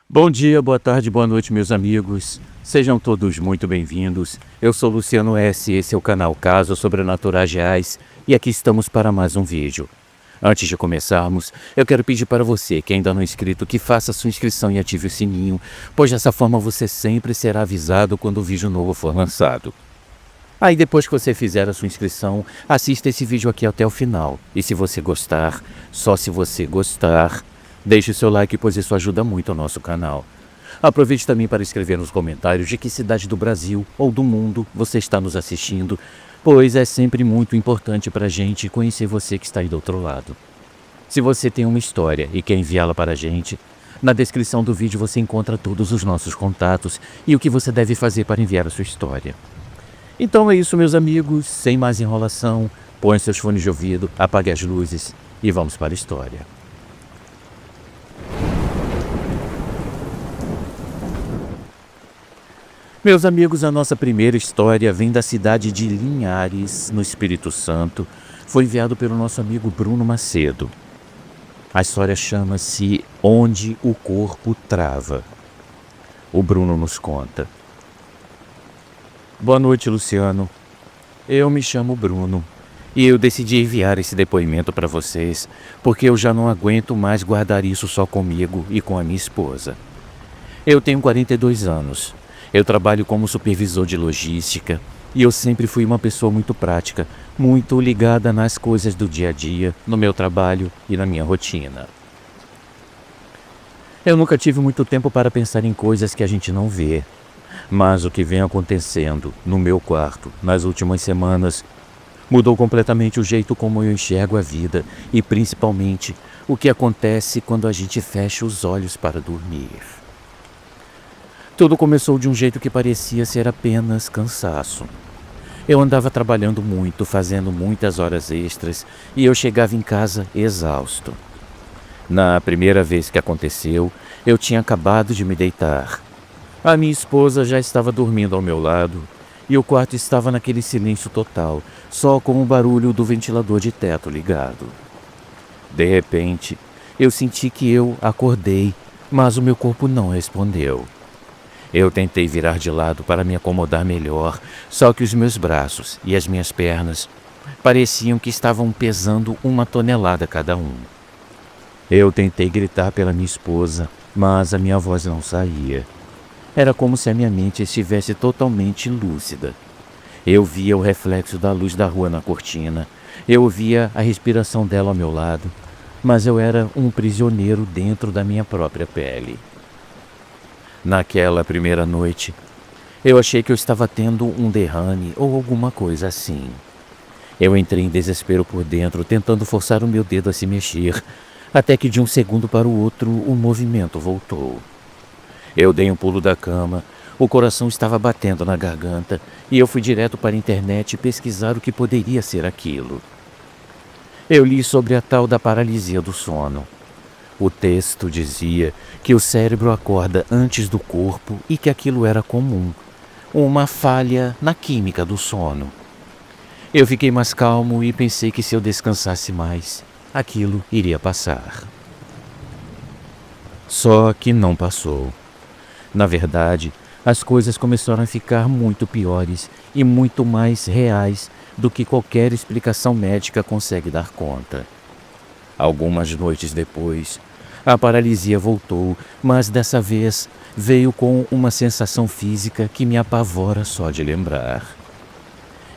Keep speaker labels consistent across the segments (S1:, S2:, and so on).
S1: Bom dia, boa tarde, boa noite, meus amigos. Sejam todos muito bem-vindos. Eu sou Luciano S. Esse é o canal Casos Sobrenaturais Reais e aqui estamos para mais um vídeo. Antes de começarmos, eu quero pedir para você que ainda não é inscrito que faça sua inscrição e ative o sininho, pois dessa forma você sempre será avisado quando o vídeo novo for lançado. Aí depois que você fizer a sua inscrição, assista esse vídeo aqui até o final. E se você gostar, só se você gostar, deixe o seu like, pois isso ajuda muito ao nosso canal. Aproveite também para escrever nos comentários de que cidade do Brasil ou do mundo você está nos assistindo, pois é sempre muito importante para a gente conhecer você que está aí do outro lado. Se você tem uma história e quer enviá-la para a gente, na descrição do vídeo você encontra todos os nossos contatos e o que você deve fazer para enviar a sua história. Então é isso, meus amigos, sem mais enrolação, põe seus fones de ouvido, apague as luzes e vamos para a história. Meus amigos, a nossa primeira história vem da cidade de Linhares, no Espírito Santo. Foi enviado pelo nosso amigo Bruno Macedo. A história chama-se Onde o Corpo Trava. O Bruno nos conta. Boa noite, Luciano. Eu me chamo Bruno e eu decidi enviar esse depoimento para vocês porque eu já não aguento mais guardar isso só comigo e com a minha esposa. Eu tenho 42 anos. Eu trabalho como supervisor de logística e eu sempre fui uma pessoa muito prática, muito ligada nas coisas do dia a dia, no meu trabalho e na minha rotina. Eu nunca tive muito tempo para pensar em coisas que a gente não vê, mas o que vem acontecendo no meu quarto nas últimas semanas mudou completamente o jeito como eu enxergo a vida e principalmente o que acontece quando a gente fecha os olhos para dormir. Tudo começou de um jeito que parecia ser apenas cansaço. Eu andava trabalhando muito, fazendo muitas horas extras e eu chegava em casa exausto. Na primeira vez que aconteceu, eu tinha acabado de me deitar. A minha esposa já estava dormindo ao meu lado e o quarto estava naquele silêncio total, só com o barulho do ventilador de teto ligado. De repente, eu senti que eu acordei, mas o meu corpo não respondeu. Eu tentei virar de lado para me acomodar melhor, só que os meus braços e as minhas pernas pareciam que estavam pesando 1 tonelada cada um. Eu tentei gritar pela minha esposa, mas a minha voz não saía. Era como se a minha mente estivesse totalmente lúcida. Eu via o reflexo da luz da rua na cortina, eu ouvia a respiração dela ao meu lado, mas eu era um prisioneiro dentro da minha própria pele. Naquela primeira noite, eu achei que eu estava tendo um derrame ou alguma coisa assim. Eu entrei em desespero por dentro, tentando forçar o meu dedo a se mexer, até que de um segundo para o outro o movimento voltou. Eu dei um pulo da cama, o coração estava batendo na garganta e eu fui direto para a internet pesquisar o que poderia ser aquilo. Eu li sobre a tal da paralisia do sono. O texto dizia que o cérebro acorda antes do corpo e que aquilo era comum, uma falha na química do sono. Eu fiquei mais calmo e pensei que se eu descansasse mais, aquilo iria passar. Só que não passou. Na verdade, as coisas começaram a ficar muito piores e muito mais reais do que qualquer explicação médica consegue dar conta. Algumas noites depois, a paralisia voltou, mas dessa vez veio com uma sensação física que me apavora só de lembrar.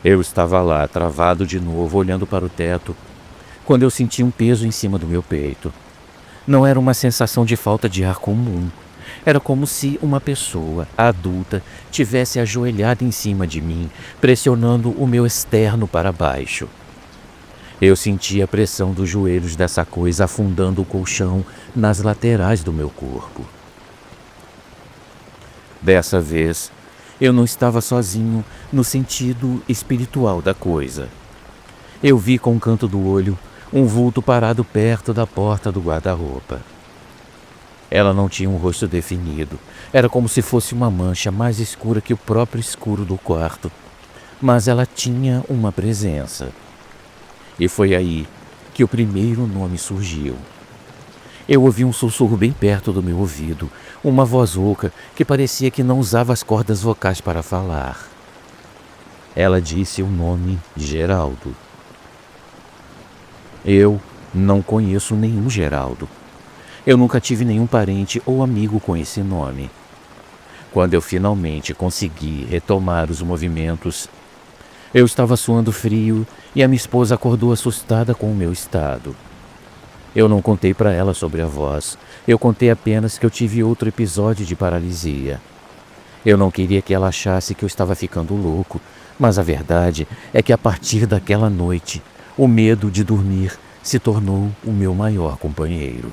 S1: Eu estava lá, travado de novo, olhando para o teto, quando eu senti um peso em cima do meu peito. Não era uma sensação de falta de ar comum. Era como se uma pessoa adulta tivesse ajoelhada em cima de mim, pressionando o meu externo para baixo. Eu senti a pressão dos joelhos dessa coisa afundando o colchão nas laterais do meu corpo. Dessa vez, eu não estava sozinho no sentido espiritual da coisa. Eu vi com o canto do olho um vulto parado perto da porta do guarda-roupa. Ela não tinha um rosto definido. Era como se fosse uma mancha mais escura que o próprio escuro do quarto. Mas ela tinha uma presença. E foi aí que o primeiro nome surgiu. Eu ouvi um sussurro bem perto do meu ouvido, uma voz rouca que parecia que não usava as cordas vocais para falar. Ela disse o nome Geraldo. Eu não conheço nenhum Geraldo. Eu nunca tive nenhum parente ou amigo com esse nome. Quando eu finalmente consegui retomar os movimentos, eu estava suando frio e a minha esposa acordou assustada com o meu estado. Eu não contei para ela sobre a voz, eu contei apenas que eu tive outro episódio de paralisia. Eu não queria que ela achasse que eu estava ficando louco, mas a verdade é que a partir daquela noite, o medo de dormir se tornou o meu maior companheiro.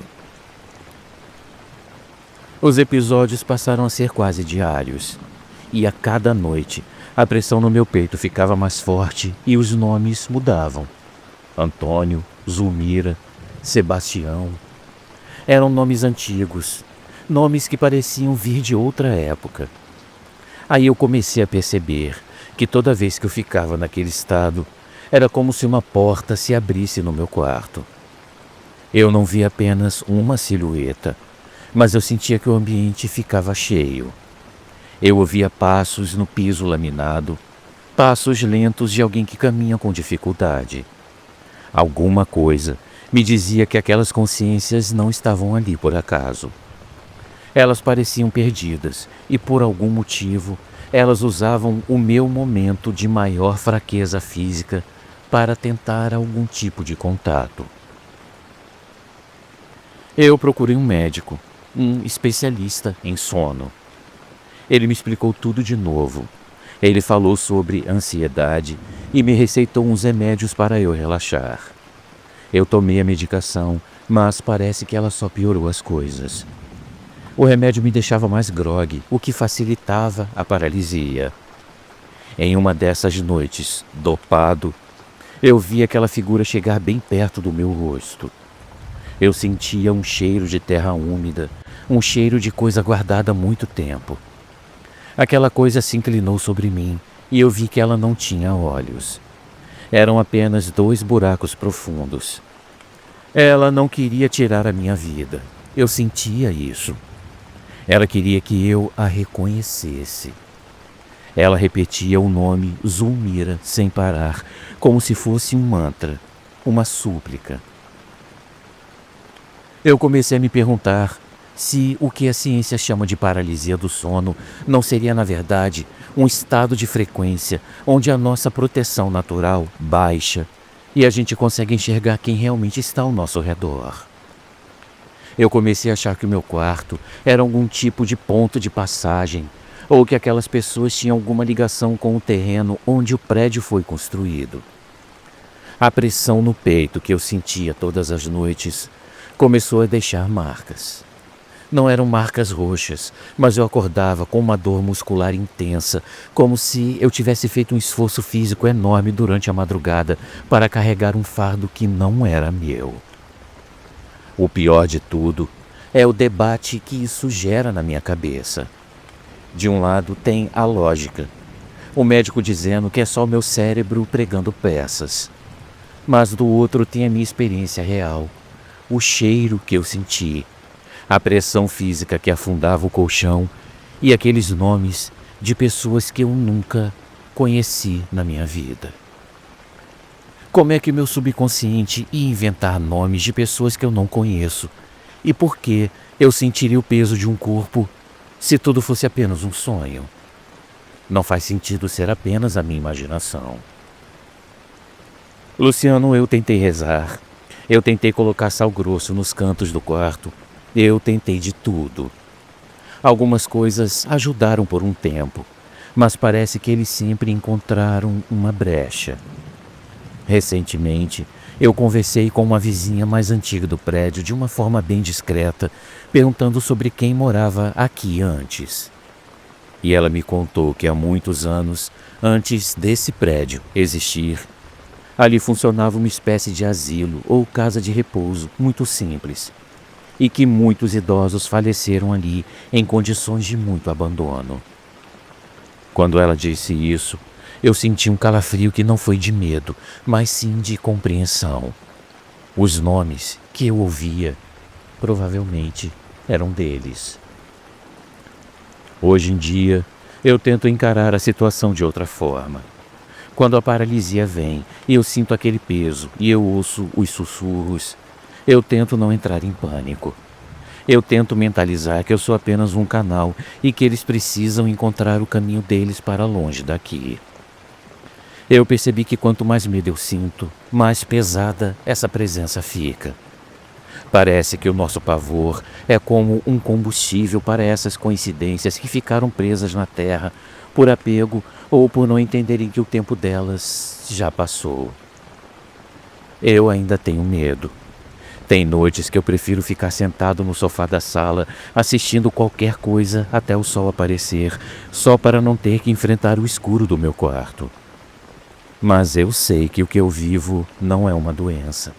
S1: Os episódios passaram a ser quase diários, e a cada noite a pressão no meu peito ficava mais forte e os nomes mudavam. Antônio, Zulmira, Sebastião. Eram nomes antigos, nomes que pareciam vir de outra época. Aí eu comecei a perceber que toda vez que eu ficava naquele estado, era como se uma porta se abrisse no meu quarto. Eu não via apenas uma silhueta, mas eu sentia que o ambiente ficava cheio. Eu ouvia passos no piso laminado, passos lentos de alguém que caminha com dificuldade. Alguma coisa me dizia que aquelas consciências não estavam ali por acaso. Elas pareciam perdidas e, por algum motivo, elas usavam o meu momento de maior fraqueza física para tentar algum tipo de contato. Eu procurei um médico, um especialista em sono. Ele me explicou tudo de novo. Ele falou sobre ansiedade e me receitou uns remédios para eu relaxar. Eu tomei a medicação, mas parece que ela só piorou as coisas. O remédio me deixava mais grogue, o que facilitava a paralisia. Em uma dessas noites, dopado, eu vi aquela figura chegar bem perto do meu rosto. Eu sentia um cheiro de terra úmida, um cheiro de coisa guardada há muito tempo. Aquela coisa se inclinou sobre mim e eu vi que ela não tinha olhos. Eram apenas 2 buracos profundos. Ela não queria tirar a minha vida. Eu sentia isso. Ela queria que eu a reconhecesse. Ela repetia o nome Zulmira sem parar, como se fosse um mantra, uma súplica. Eu comecei a me perguntar se o que a ciência chama de paralisia do sono não seria, na verdade, um estado de frequência onde a nossa proteção natural baixa e a gente consegue enxergar quem realmente está ao nosso redor. Eu comecei a achar que o meu quarto era algum tipo de ponto de passagem ou que aquelas pessoas tinham alguma ligação com o terreno onde o prédio foi construído. A pressão no peito que eu sentia todas as noites começou a deixar marcas. Não eram marcas roxas, mas eu acordava com uma dor muscular intensa, como se eu tivesse feito um esforço físico enorme durante a madrugada para carregar um fardo que não era meu. O pior de tudo é o debate que isso gera na minha cabeça. De um lado tem a lógica, o médico dizendo que é só o meu cérebro pregando peças. Mas do outro tem a minha experiência real, o cheiro que eu senti, a pressão física que afundava o colchão e aqueles nomes de pessoas que eu nunca conheci na minha vida. Como é que meu subconsciente ia inventar nomes de pessoas que eu não conheço? E por que eu sentiria o peso de um corpo se tudo fosse apenas um sonho? Não faz sentido ser apenas a minha imaginação. Luciano, eu tentei rezar. Eu tentei colocar sal grosso nos cantos do quarto. Eu tentei de tudo. Algumas coisas ajudaram por um tempo, mas parece que eles sempre encontraram uma brecha. Recentemente, eu conversei com uma vizinha mais antiga do prédio de uma forma bem discreta, perguntando sobre quem morava aqui antes. E ela me contou que há muitos anos, antes desse prédio existir, ali funcionava uma espécie de asilo ou casa de repouso muito simples, e que muitos idosos faleceram ali em condições de muito abandono. Quando ela disse isso, eu senti um calafrio que não foi de medo, mas sim de compreensão. Os nomes que eu ouvia provavelmente era um deles. Hoje em dia, eu tento encarar a situação de outra forma. Quando a paralisia vem e eu sinto aquele peso e eu ouço os sussurros, eu tento não entrar em pânico. Eu tento mentalizar que eu sou apenas um canal e que eles precisam encontrar o caminho deles para longe daqui. Eu percebi que quanto mais medo eu sinto, mais pesada essa presença fica. Parece que o nosso pavor é como um combustível para essas coincidências que ficaram presas na Terra por apego ou por não entenderem que o tempo delas já passou. Eu ainda tenho medo. Tem noites que eu prefiro ficar sentado no sofá da sala, assistindo qualquer coisa até o sol aparecer, só para não ter que enfrentar o escuro do meu quarto. Mas eu sei que o que eu vivo não é uma doença.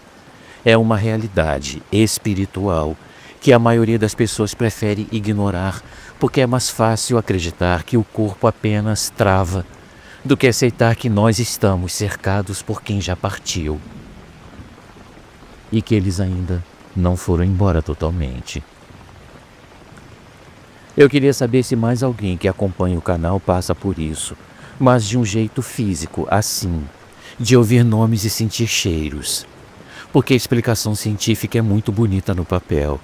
S1: É uma realidade espiritual que a maioria das pessoas prefere ignorar porque é mais fácil acreditar que o corpo apenas trava do que aceitar que nós estamos cercados por quem já partiu e que eles ainda não foram embora totalmente. Eu queria saber se mais alguém que acompanha o canal passa por isso, mas de um jeito físico, assim, de ouvir nomes e sentir cheiros. Porque a explicação científica é muito bonita no papel,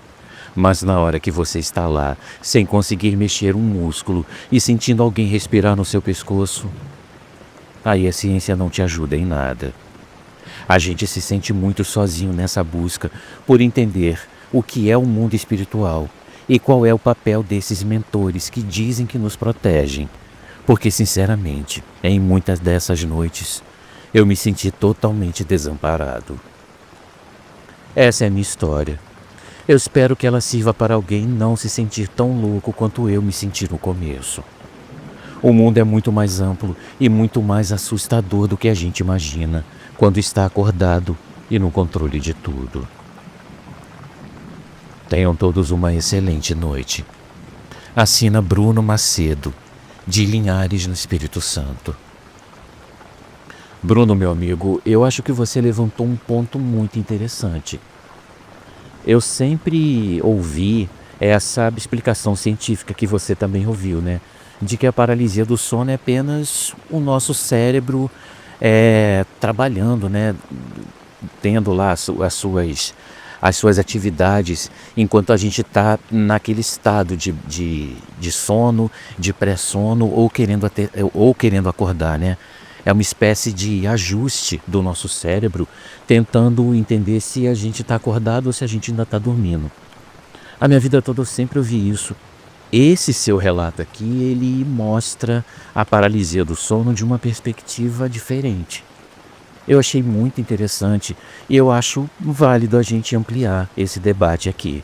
S1: mas na hora que você está lá, sem conseguir mexer um músculo e sentindo alguém respirar no seu pescoço, aí a ciência não te ajuda em nada. A gente se sente muito sozinho nessa busca por entender o que é o mundo espiritual e qual é o papel desses mentores que dizem que nos protegem. Porque, sinceramente, em muitas dessas noites, eu me senti totalmente desamparado. Essa é a minha história. Eu espero que ela sirva para alguém não se sentir tão louco quanto eu me senti no começo. O mundo é muito mais amplo e muito mais assustador do que a gente imagina quando está acordado e no controle de tudo. Tenham todos uma excelente noite. Assina Bruno Macedo, de Linhares, no Espírito Santo. Bruno, meu amigo, eu acho que você levantou um ponto muito interessante. Eu sempre ouvi essa explicação científica que você também ouviu, né? De que a paralisia do sono é apenas o nosso cérebro trabalhando, né? Tendo lá as suas atividades, enquanto a gente está naquele estado de sono, de pré-sono ou querendo acordar, né? É uma espécie de ajuste do nosso cérebro, tentando entender se a gente está acordado ou se a gente ainda está dormindo. A minha vida toda eu sempre ouvi isso. Esse seu relato aqui, ele mostra a paralisia do sono de uma perspectiva diferente. Eu achei muito interessante e eu acho válido a gente ampliar esse debate aqui.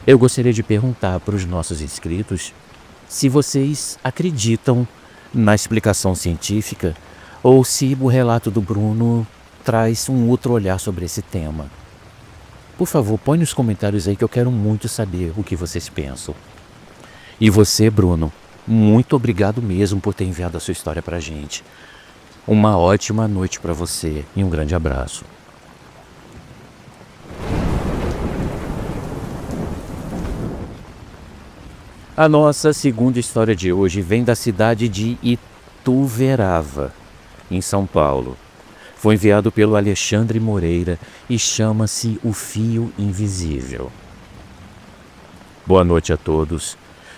S1: Eu gostaria de perguntar para os nossos inscritos se vocês acreditam na explicação científica ou se o relato do Bruno traz um outro olhar sobre esse tema. Por favor, põe nos comentários aí que eu quero muito saber o que vocês pensam. E você, Bruno, muito obrigado mesmo por ter enviado a sua história pra gente. Uma ótima noite para você e um grande abraço. A nossa segunda história de hoje vem da cidade de Ituverava, em São Paulo. Foi enviado pelo Alexandre Moreira e chama-se O Fio Invisível. Boa noite a todos.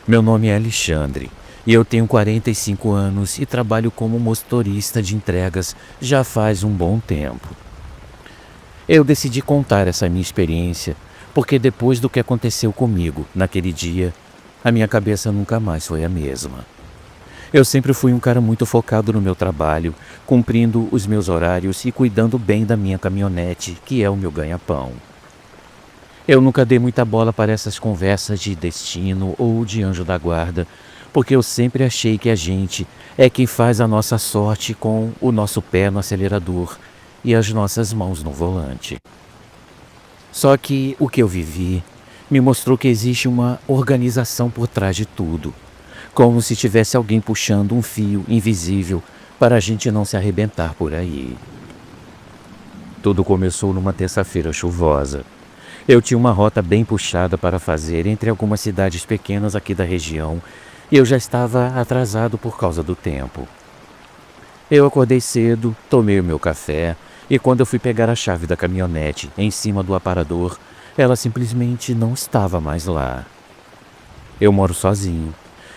S1: Meu nome é Alexandre e eu tenho 45 anos e trabalho como motorista de entregas já faz um bom tempo. Eu decidi contar essa minha experiência porque depois do que aconteceu comigo naquele dia, a minha cabeça nunca mais foi a mesma. Eu sempre fui um cara muito focado no meu trabalho, cumprindo os meus horários e cuidando bem da minha caminhonete, que é o meu ganha-pão. Eu nunca dei muita bola para essas conversas de destino ou de anjo da guarda, porque eu sempre achei que a gente é quem faz a nossa sorte com o nosso pé no acelerador e as nossas mãos no volante. Só que o que eu vivi me mostrou que existe uma organização por trás de tudo, como se tivesse alguém puxando um fio invisível para a gente não se arrebentar por aí. Tudo começou numa terça-feira chuvosa. Eu tinha uma rota bem puxada para fazer entre algumas cidades pequenas aqui da região e eu já estava atrasado por causa do tempo. Eu acordei cedo, tomei o meu café e quando eu fui pegar a chave da caminhonete em cima do aparador, ela simplesmente não estava mais lá. Eu moro sozinho.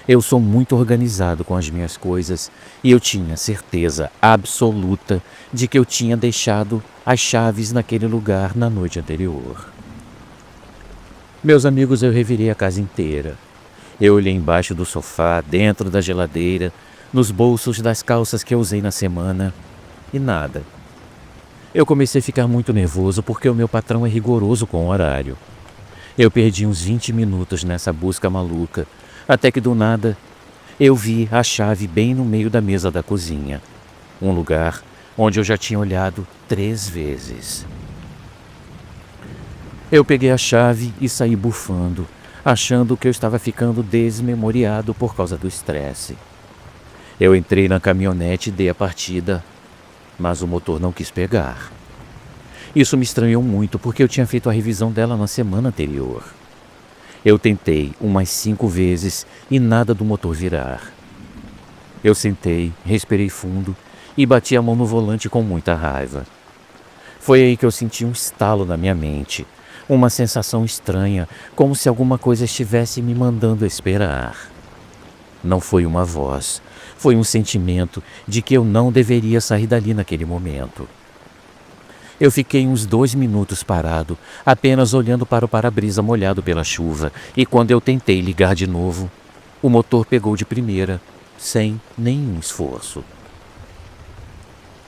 S1: Eu sou muito organizado com as minhas coisas e eu tinha certeza absoluta de que eu tinha deixado as chaves naquele lugar na noite anterior. Meus amigos, eu revirei a casa inteira. Eu olhei embaixo do sofá, dentro da geladeira, nos bolsos das calças que eu usei na semana e nada. Eu comecei a ficar muito nervoso porque o meu patrão é rigoroso com o horário. Eu perdi uns 20 minutos nessa busca maluca, até que do nada eu vi a chave bem no meio da mesa da cozinha. Um lugar onde eu já tinha olhado 3 vezes. Eu peguei a chave e saí bufando, achando que eu estava ficando desmemoriado por causa do estresse. Eu entrei na caminhonete e dei a partida, mas o motor não quis pegar. Isso me estranhou muito porque eu tinha feito a revisão dela na semana anterior. Eu tentei umas 5 vezes e nada do motor virar. Eu sentei, respirei fundo e bati a mão no volante com muita raiva. Foi aí que eu senti um estalo na minha mente, uma sensação estranha, como se alguma coisa estivesse me mandando esperar. Não foi uma voz, foi um sentimento de que eu não deveria sair dali naquele momento. Eu fiquei uns 2 minutos parado, apenas olhando para o para-brisa molhado pela chuva, e quando eu tentei ligar de novo, o motor pegou de primeira, sem nenhum esforço.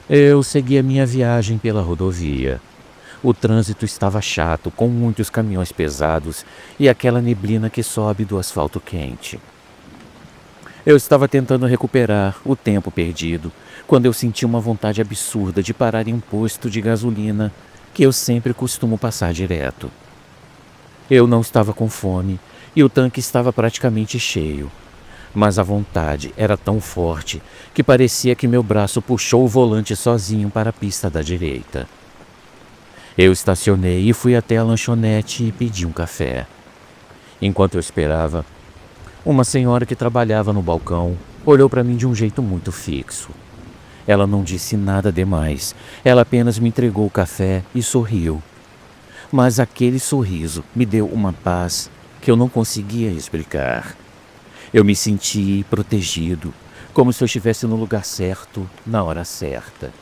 S1: Eu segui a minha viagem pela rodovia. O trânsito estava chato, com muitos caminhões pesados e aquela neblina que sobe do asfalto quente. Eu estava tentando recuperar o tempo perdido, quando eu senti uma vontade absurda de parar em um posto de gasolina que eu sempre costumo passar direto. Eu não estava com fome e o tanque estava praticamente cheio, mas a vontade era tão forte que parecia que meu braço puxou o volante sozinho para a pista da direita. Eu estacionei e fui até a lanchonete e pedi um café. Enquanto eu esperava, uma senhora que trabalhava no balcão olhou para mim de um jeito muito fixo. Ela não disse nada demais, ela apenas me entregou o café e sorriu. Mas aquele sorriso me deu uma paz que eu não conseguia explicar. Eu me senti protegido, como se eu estivesse no lugar certo, na hora certa.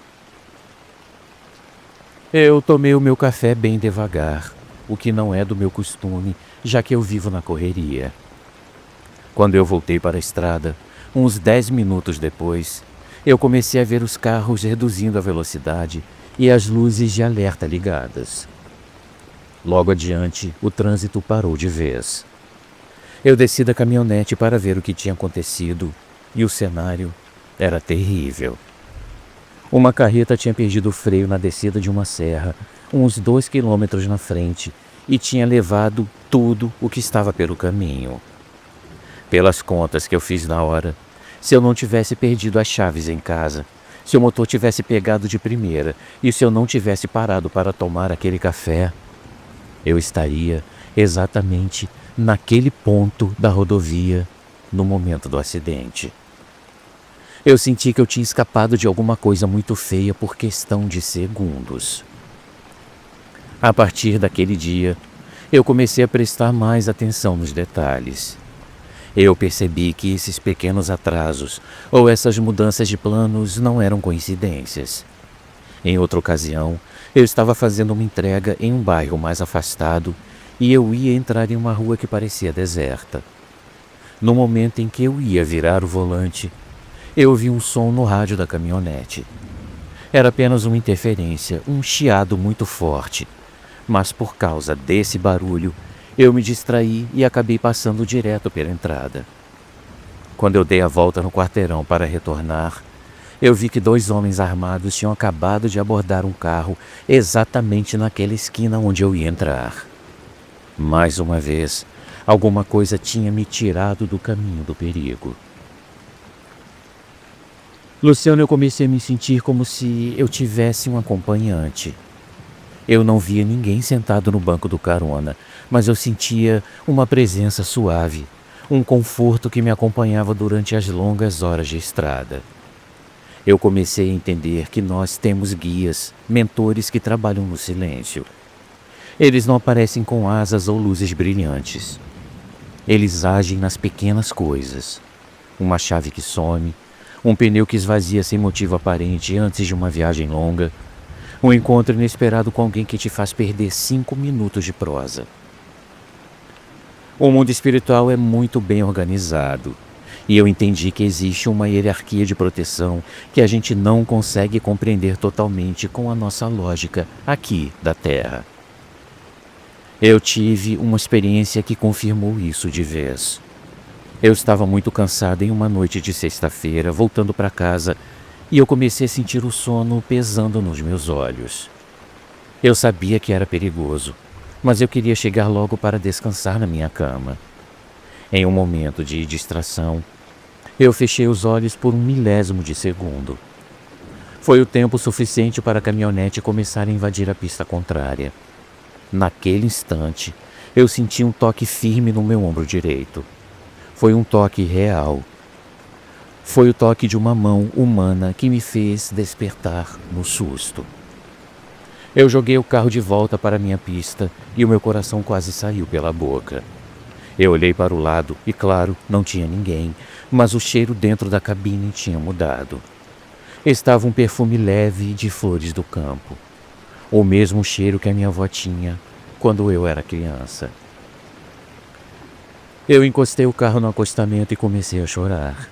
S1: Eu tomei o meu café bem devagar, o que não é do meu costume, já que eu vivo na correria. Quando eu voltei para a estrada, uns 10 minutos depois, eu comecei a ver os carros reduzindo a velocidade e as luzes de alerta ligadas. Logo adiante, o trânsito parou de vez. Eu desci da caminhonete para ver o que tinha acontecido e o cenário era terrível. Uma carreta tinha perdido o freio na descida de uma serra, uns 2 quilômetros na frente, e tinha levado tudo o que estava pelo caminho. Pelas contas que eu fiz na hora, se eu não tivesse perdido as chaves em casa, se o motor tivesse pegado de primeira e se eu não tivesse parado para tomar aquele café, eu estaria exatamente naquele ponto da rodovia no momento do acidente. Eu senti que eu tinha escapado de alguma coisa muito feia por questão de segundos. A partir daquele dia, eu comecei a prestar mais atenção nos detalhes. Eu percebi que esses pequenos atrasos ou essas mudanças de planos não eram coincidências. Em outra ocasião, eu estava fazendo uma entrega em um bairro mais afastado e eu ia entrar em uma rua que parecia deserta. No momento em que eu ia virar o volante, eu ouvi um som no rádio da caminhonete. Era apenas uma interferência, um chiado muito forte, mas por causa desse barulho, eu me distraí e acabei passando direto pela entrada. Quando eu dei a volta no quarteirão para retornar, eu vi que 2 homens armados tinham acabado de abordar um carro exatamente naquela esquina onde eu ia entrar. Mais uma vez, alguma coisa tinha me tirado do caminho do perigo. Luciano, eu comecei a me sentir como se eu tivesse um acompanhante. Eu não via ninguém sentado no banco do carona, mas eu sentia uma presença suave, um conforto que me acompanhava durante as longas horas de estrada. Eu comecei a entender que nós temos guias, mentores que trabalham no silêncio. Eles não aparecem com asas ou luzes brilhantes. Eles agem nas pequenas coisas. Uma chave que some, um pneu que esvazia sem motivo aparente antes de uma viagem longa, um encontro inesperado com alguém que te faz perder 5 minutos de prosa. O mundo espiritual é muito bem organizado, e eu entendi que existe uma hierarquia de proteção que a gente não consegue compreender totalmente com a nossa lógica aqui da Terra. Eu tive uma experiência que confirmou isso de vez. Eu estava muito cansado em uma noite de sexta-feira, voltando para casa, e eu comecei a sentir o sono pesando nos meus olhos. Eu sabia que era perigoso, mas eu queria chegar logo para descansar na minha cama. Em um momento de distração, eu fechei os olhos por 1 milésimo de segundo. Foi o tempo suficiente para a caminhonete começar a invadir a pista contrária. Naquele instante, eu senti um toque firme no meu ombro direito. Foi um toque real. Foi o toque de uma mão humana que me fez despertar no susto. Eu joguei o carro de volta para minha pista e o meu coração quase saiu pela boca. Eu olhei para o lado e, claro, não tinha ninguém, mas o cheiro dentro da cabine tinha mudado. Estava um perfume leve de flores do campo. O mesmo cheiro que a minha avó tinha quando eu era criança. Eu encostei o carro no acostamento e comecei a chorar.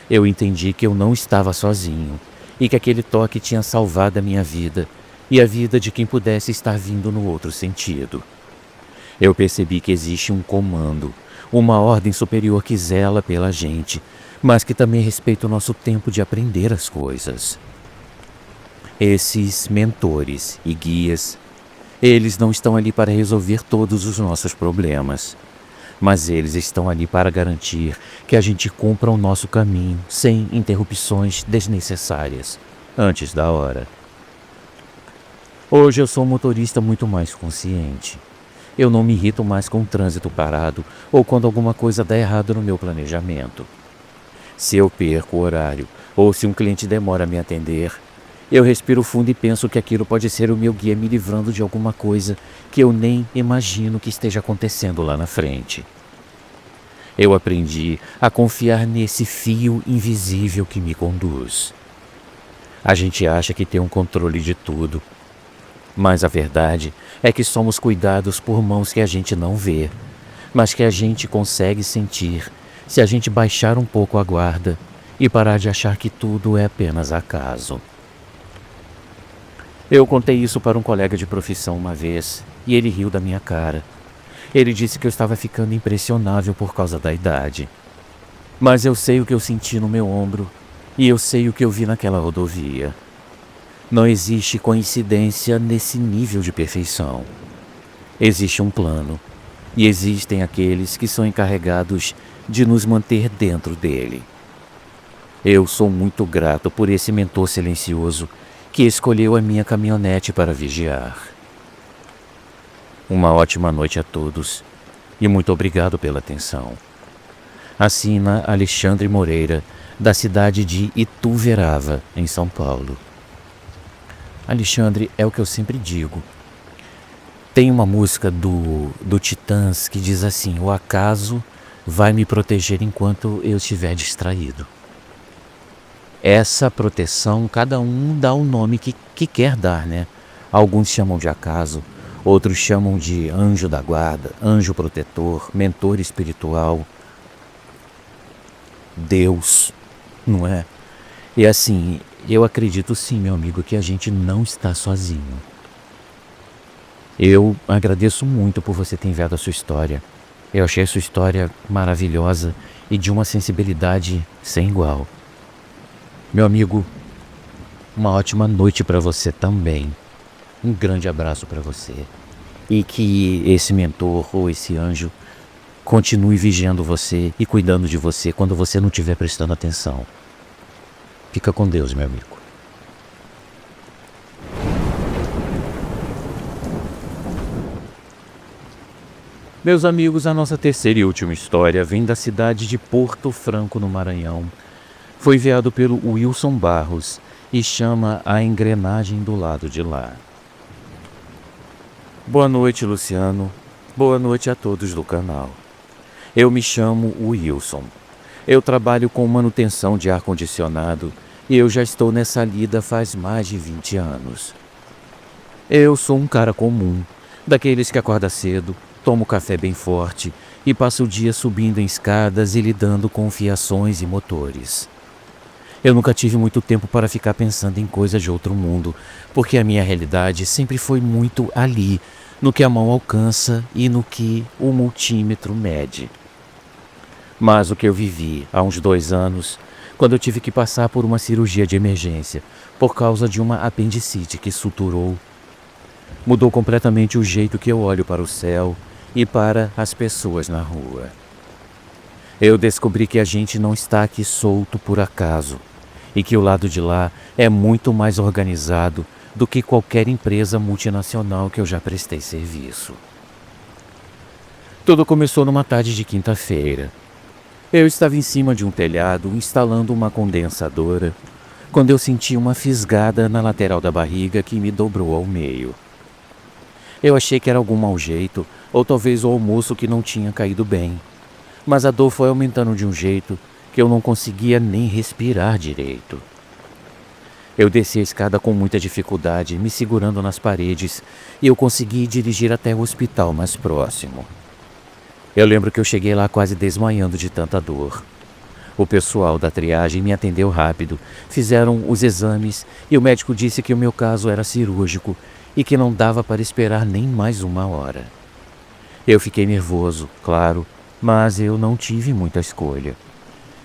S1: Eu entendi que eu não estava sozinho e que aquele toque tinha salvado a minha vida e a vida de quem pudesse estar vindo no outro sentido. Eu percebi que existe um comando, uma ordem superior que zela pela gente, mas que também respeita o nosso tempo de aprender as coisas. Esses mentores e guias, eles não estão ali para resolver todos os nossos problemas, mas eles estão ali para garantir que a gente cumpra o nosso caminho sem interrupções desnecessárias, antes da hora. Hoje eu sou um motorista muito mais consciente. Eu não me irrito mais com o trânsito parado ou quando alguma coisa dá errado no meu planejamento. Se eu perco o horário ou se um cliente demora a me atender, eu respiro fundo e penso que aquilo pode ser o meu guia me livrando de alguma coisa que eu nem imagino que esteja acontecendo lá na frente. Eu aprendi a confiar nesse fio invisível que me conduz. A gente acha que tem um controle de tudo, mas a verdade é que somos cuidados por mãos que a gente não vê, mas que a gente consegue sentir se a gente baixar um pouco a guarda e parar de achar que tudo é apenas acaso. Eu contei isso para um colega de profissão uma vez e ele riu da minha cara. Ele disse que eu estava ficando impressionável por causa da idade. Mas eu sei o que eu senti no meu ombro e eu sei o que eu vi naquela rodovia. Não existe coincidência nesse nível de perfeição. Existe um plano e existem aqueles que são encarregados de nos manter dentro dele. Eu sou muito grato por esse mentor silencioso que escolheu a minha caminhonete para vigiar. Uma ótima noite a todos e muito obrigado pela atenção. Assina Alexandre Moreira, da cidade de Ituverava, em São Paulo. Alexandre, é o que eu sempre digo. Tem uma música do Titãs que diz assim: o acaso vai me proteger enquanto eu estiver distraído. Essa proteção, cada um dá o nome que quer dar, né? Alguns chamam de acaso, outros chamam de anjo da guarda, anjo protetor, mentor espiritual, Deus, não é? E assim, eu acredito sim, meu amigo, que a gente não está sozinho. Eu agradeço muito por você ter enviado a sua história. Eu achei a sua história maravilhosa e de uma sensibilidade sem igual. Meu amigo, uma ótima noite para você também. Um grande abraço para você. E que esse mentor ou esse anjo continue vigiando você e cuidando de você quando você não estiver prestando atenção. Fica com Deus, meu amigo. Meus amigos, a nossa terceira e última história vem da cidade de Porto Franco, no Maranhão. Foi enviado pelo Wilson Barros e chama A Engrenagem do Lado de Lá. Boa noite, Luciano. Boa noite a todos do canal. Eu me chamo Wilson. Eu trabalho com manutenção de ar-condicionado e eu já estou nessa lida faz mais de 20 anos. Eu sou um cara comum, daqueles que acorda cedo, toma o café bem forte e passa o dia subindo em escadas e lidando com fiações e motores. Eu nunca tive muito tempo para ficar pensando em coisas de outro mundo, porque a minha realidade sempre foi muito ali, no que a mão alcança e no que o multímetro mede. Mas o que eu vivi há uns 2 anos, quando eu tive que passar por uma cirurgia de emergência por causa de uma apendicite que suturou, mudou completamente o jeito que eu olho para o céu e para as pessoas na rua. Eu descobri que a gente não está aqui solto por acaso e que o lado de lá é muito mais organizado do que qualquer empresa multinacional que eu já prestei serviço. Tudo começou numa tarde de quinta-feira. Eu estava em cima de um telhado instalando uma condensadora quando eu senti uma fisgada na lateral da barriga que me dobrou ao meio. Eu achei que era algum mau jeito ou talvez o almoço que não tinha caído bem, mas a dor foi aumentando de um jeito que eu não conseguia nem respirar direito. Eu desci a escada com muita dificuldade, me segurando nas paredes, e eu consegui dirigir até o hospital mais próximo. Eu lembro que eu cheguei lá quase desmaiando de tanta dor. O pessoal da triagem me atendeu rápido, fizeram os exames e o médico disse que o meu caso era cirúrgico e que não dava para esperar nem mais 1 hora. Eu fiquei nervoso, claro, mas eu não tive muita escolha.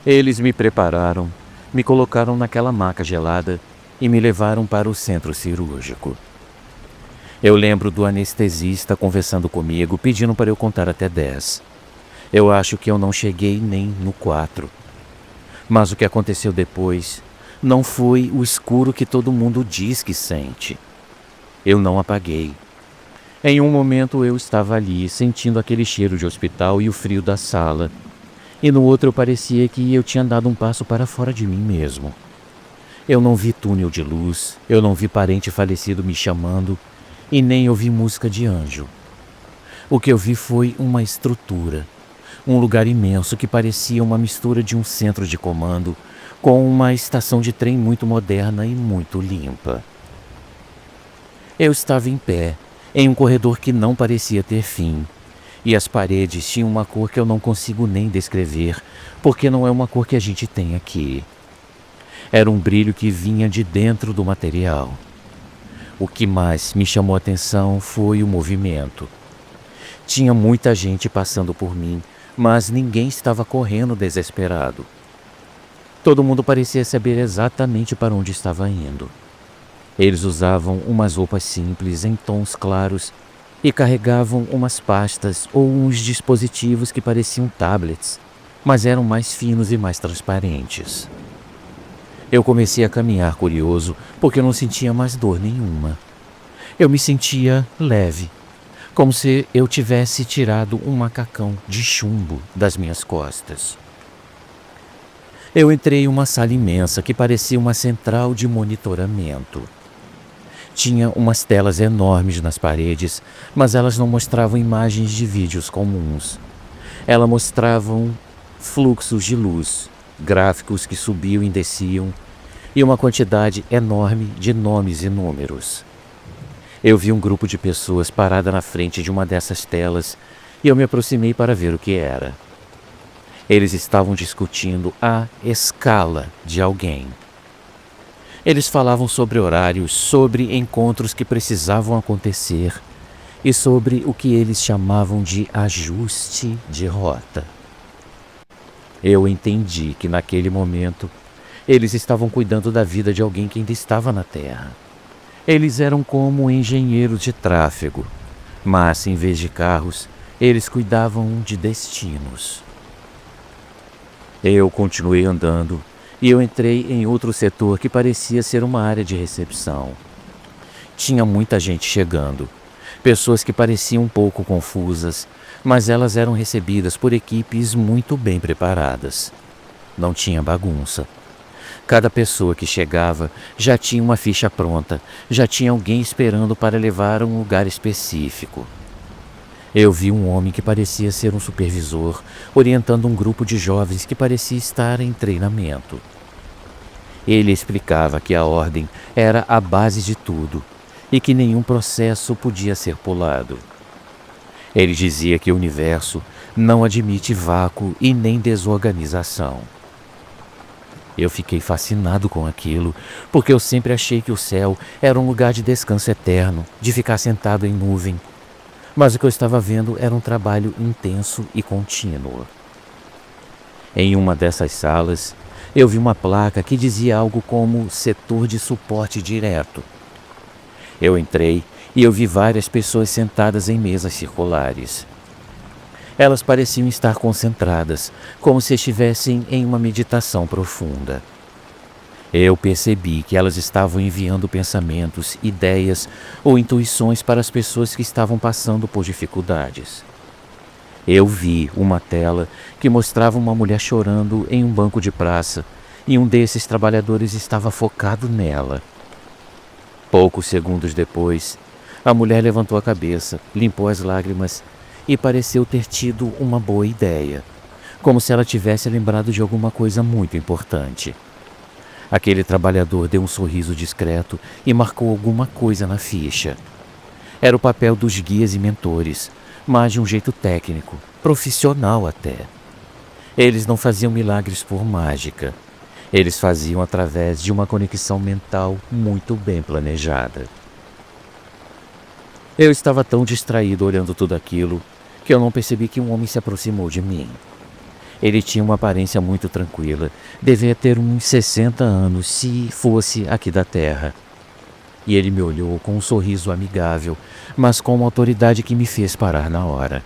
S1: Eles me prepararam, me colocaram naquela maca gelada e me levaram para o centro cirúrgico. Eu lembro do anestesista conversando comigo, pedindo para eu contar até 10. Eu acho que eu não cheguei nem no 4. Mas o que aconteceu depois não foi o escuro que todo mundo diz que sente. Eu não apaguei. Em um momento eu estava ali, sentindo aquele cheiro de hospital e o frio da sala. E no outro parecia que eu tinha dado um passo para fora de mim mesmo. Eu não vi túnel de luz, eu não vi parente falecido me chamando e nem ouvi música de anjo. O que eu vi foi uma estrutura, um lugar imenso que parecia uma mistura de um centro de comando com uma estação de trem muito moderna e muito limpa. Eu estava em pé, em um corredor que não parecia ter fim, e as paredes tinham uma cor que eu não consigo nem descrever, porque não é uma cor que a gente tem aqui. Era um brilho que vinha de dentro do material. O que mais me chamou a atenção foi o movimento. Tinha muita gente passando por mim, mas ninguém estava correndo desesperado. Todo mundo parecia saber exatamente para onde estava indo. Eles usavam umas roupas simples em tons claros e carregavam umas pastas ou uns dispositivos que pareciam tablets, mas eram mais finos e mais transparentes. Eu comecei a caminhar curioso porque eu não sentia mais dor nenhuma. Eu me sentia leve, como se eu tivesse tirado um macacão de chumbo das minhas costas. Eu entrei em uma sala imensa que parecia uma central de monitoramento. Tinha umas telas enormes nas paredes, mas elas não mostravam imagens de vídeos comuns. Elas mostravam fluxos de luz, gráficos que subiam e desciam, e uma quantidade enorme de nomes e números. Eu vi um grupo de pessoas parada na frente de uma dessas telas e eu me aproximei para ver o que era. Eles estavam discutindo a escala de alguém. Eles falavam sobre horários, sobre encontros que precisavam acontecer e sobre o que eles chamavam de ajuste de rota. Eu entendi que naquele momento eles estavam cuidando da vida de alguém que ainda estava na Terra. Eles eram como engenheiros de tráfego, mas em vez de carros, eles cuidavam de destinos. Eu continuei andando e eu entrei em outro setor que parecia ser uma área de recepção. Tinha muita gente chegando. Pessoas que pareciam um pouco confusas, mas elas eram recebidas por equipes muito bem preparadas. Não tinha bagunça. Cada pessoa que chegava já tinha uma ficha pronta, já tinha alguém esperando para levar a um lugar específico. Eu vi um homem que parecia ser um supervisor, orientando um grupo de jovens que parecia estar em treinamento. Ele explicava que a ordem era a base de tudo e que nenhum processo podia ser pulado. Ele dizia que o universo não admite vácuo e nem desorganização. Eu fiquei fascinado com aquilo, porque eu sempre achei que o céu era um lugar de descanso eterno, de ficar sentado em nuvem. Mas o que eu estava vendo era um trabalho intenso e contínuo. Em uma dessas salas, eu vi uma placa que dizia algo como setor de suporte direto. Eu entrei e eu vi várias pessoas sentadas em mesas circulares. Elas pareciam estar concentradas, como se estivessem em uma meditação profunda. Eu percebi que elas estavam enviando pensamentos, ideias ou intuições para as pessoas que estavam passando por dificuldades. Eu vi uma tela que mostrava uma mulher chorando em um banco de praça e um desses trabalhadores estava focado nela. Poucos segundos depois, a mulher levantou a cabeça, limpou as lágrimas e pareceu ter tido uma boa ideia, como se ela tivesse lembrado de alguma coisa muito importante. Aquele trabalhador deu um sorriso discreto e marcou alguma coisa na ficha. Era o papel dos guias e mentores, mas de um jeito técnico, profissional até. Eles não faziam milagres por mágica. Eles faziam através de uma conexão mental muito bem planejada. Eu estava tão distraído olhando tudo aquilo que eu não percebi que um homem se aproximou de mim. Ele tinha uma aparência muito tranquila, devia ter uns 60 anos se fosse aqui da Terra. E ele me olhou com um sorriso amigável, mas com uma autoridade que me fez parar na hora.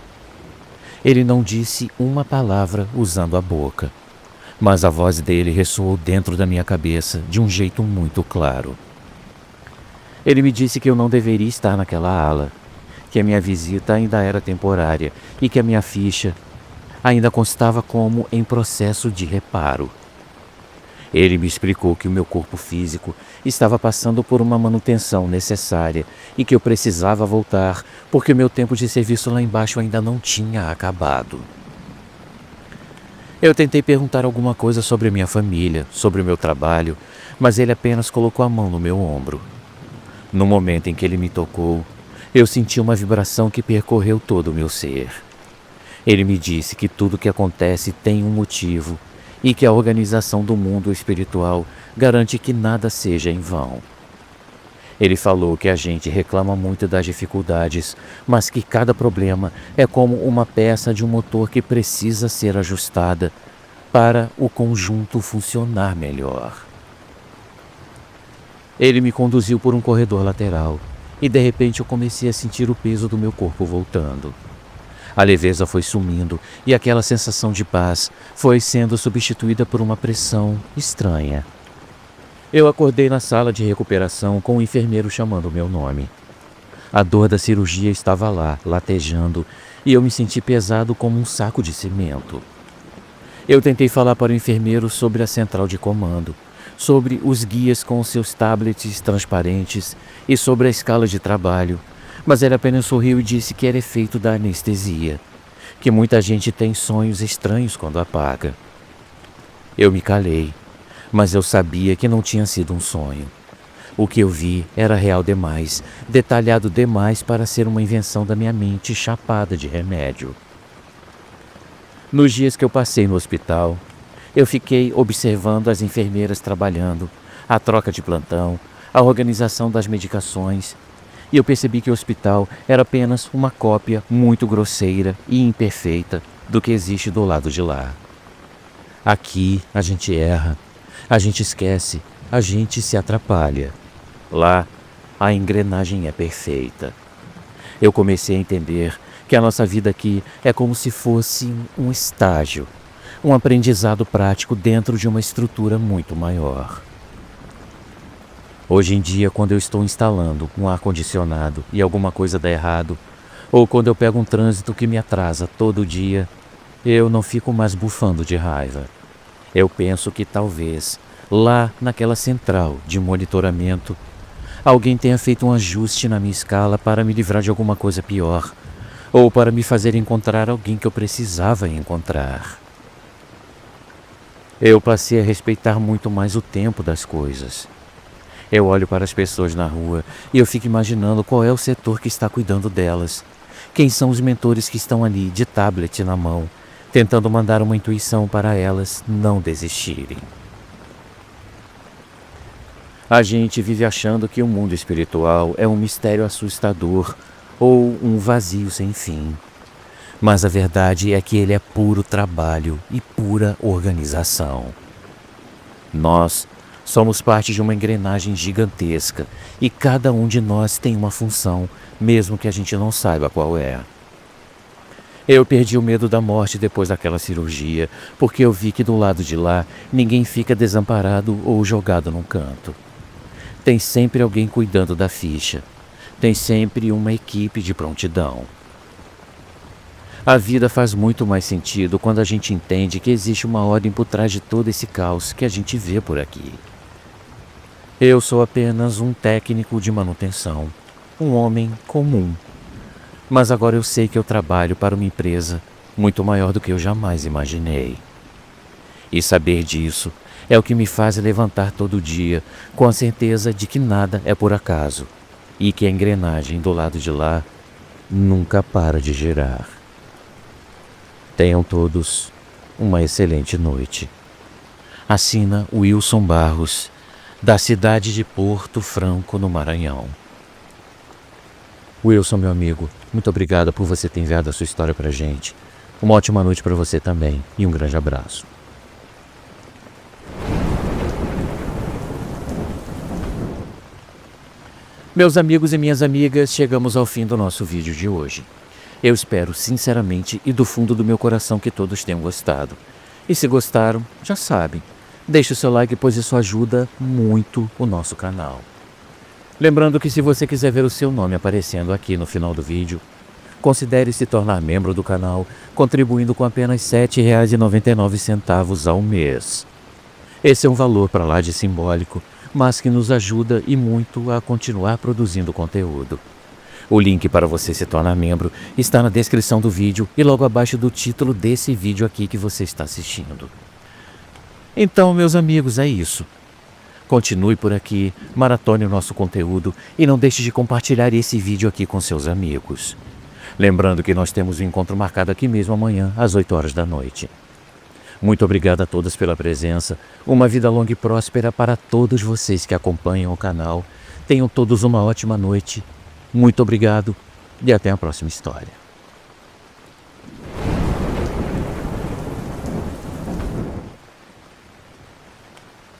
S1: Ele não disse uma palavra usando a boca, mas a voz dele ressoou dentro da minha cabeça de um jeito muito claro. Ele me disse que eu não deveria estar naquela ala, que a minha visita ainda era temporária e que a minha ficha ainda constava como em processo de reparo. Ele me explicou que o meu corpo físico estava passando por uma manutenção necessária e que eu precisava voltar porque o meu tempo de serviço lá embaixo ainda não tinha acabado. Eu tentei perguntar alguma coisa sobre a minha família, sobre o meu trabalho, mas ele apenas colocou a mão no meu ombro. No momento em que ele me tocou, eu senti uma vibração que percorreu todo o meu ser. Ele me disse que tudo que acontece tem um motivo e que a organização do mundo espiritual garante que nada seja em vão. Ele falou que a gente reclama muito das dificuldades, mas que cada problema é como uma peça de um motor que precisa ser ajustada para o conjunto funcionar melhor. Ele me conduziu por um corredor lateral e de repente eu comecei a sentir o peso do meu corpo voltando. A leveza foi sumindo e aquela sensação de paz foi sendo substituída por uma pressão estranha. Eu acordei na sala de recuperação com o enfermeiro chamando meu nome. A dor da cirurgia estava lá, latejando, e eu me senti pesado como um saco de cimento. Eu tentei falar para o enfermeiro sobre a central de comando, sobre os guias com seus tablets transparentes e sobre a escala de trabalho, mas ele apenas sorriu e disse que era efeito da anestesia, que muita gente tem sonhos estranhos quando apaga. Eu me calei, mas eu sabia que não tinha sido um sonho. O que eu vi era real demais, detalhado demais para ser uma invenção da minha mente chapada de remédio. Nos dias que eu passei no hospital, eu fiquei observando as enfermeiras trabalhando, a troca de plantão, a organização das medicações, e eu percebi que o hospital era apenas uma cópia muito grosseira e imperfeita do que existe do lado de lá. Aqui a gente erra, a gente esquece, a gente se atrapalha. Lá, a engrenagem é perfeita. Eu comecei a entender que a nossa vida aqui é como se fosse um estágio, um aprendizado prático dentro de uma estrutura muito maior. Hoje em dia, quando eu estou instalando um ar-condicionado e alguma coisa dá errado, ou quando eu pego um trânsito que me atrasa todo dia, eu não fico mais bufando de raiva. Eu penso que talvez, lá naquela central de monitoramento, alguém tenha feito um ajuste na minha escala para me livrar de alguma coisa pior, ou para me fazer encontrar alguém que eu precisava encontrar. Eu passei a respeitar muito mais o tempo das coisas. Eu olho para as pessoas na rua e eu fico imaginando qual é o setor que está cuidando delas. Quem são os mentores que estão ali de tablet na mão, tentando mandar uma intuição para elas não desistirem. A gente vive achando que o mundo espiritual é um mistério assustador ou um vazio sem fim. Mas a verdade é que ele é puro trabalho e pura organização. Nós somos parte de uma engrenagem gigantesca e cada um de nós tem uma função, mesmo que a gente não saiba qual é. Eu perdi o medo da morte depois daquela cirurgia, porque eu vi que do lado de lá ninguém fica desamparado ou jogado num canto. Tem sempre alguém cuidando da ficha. Tem sempre uma equipe de prontidão. A vida faz muito mais sentido quando a gente entende que existe uma ordem por trás de todo esse caos que a gente vê por aqui. Eu sou apenas um técnico de manutenção, um homem comum. Mas agora eu sei que eu trabalho para uma empresa muito maior do que eu jamais imaginei. E saber disso é o que me faz levantar todo dia com a certeza de que nada é por acaso e que a engrenagem do lado de lá nunca para de girar. Tenham todos uma excelente noite. Assina Wilson Barros, da cidade de Porto Franco, no Maranhão. Wilson, meu amigo, muito obrigado por você ter enviado a sua história pra gente. Uma ótima noite para você também e um grande abraço. Meus amigos e minhas amigas, chegamos ao fim do nosso vídeo de hoje. Eu espero sinceramente e do fundo do meu coração que todos tenham gostado. E se gostaram, já sabem, deixe o seu like, pois isso ajuda muito o nosso canal. Lembrando que se você quiser ver o seu nome aparecendo aqui no final do vídeo, considere se tornar membro do canal, contribuindo com apenas R$ 7,99 ao mês. Esse é um valor para lá de simbólico, mas que nos ajuda e muito a continuar produzindo conteúdo. O link para você se tornar membro está na descrição do vídeo e logo abaixo do título desse vídeo aqui que você está assistindo. Então, meus amigos, é isso. Continue por aqui, maratone o nosso conteúdo e não deixe de compartilhar esse vídeo aqui com seus amigos. Lembrando que nós temos um encontro marcado aqui mesmo amanhã, às 8 horas da noite. Muito obrigado a todos pela presença. Uma vida longa e próspera para todos vocês que acompanham o canal. Tenham todos uma ótima noite. Muito obrigado e até a próxima história.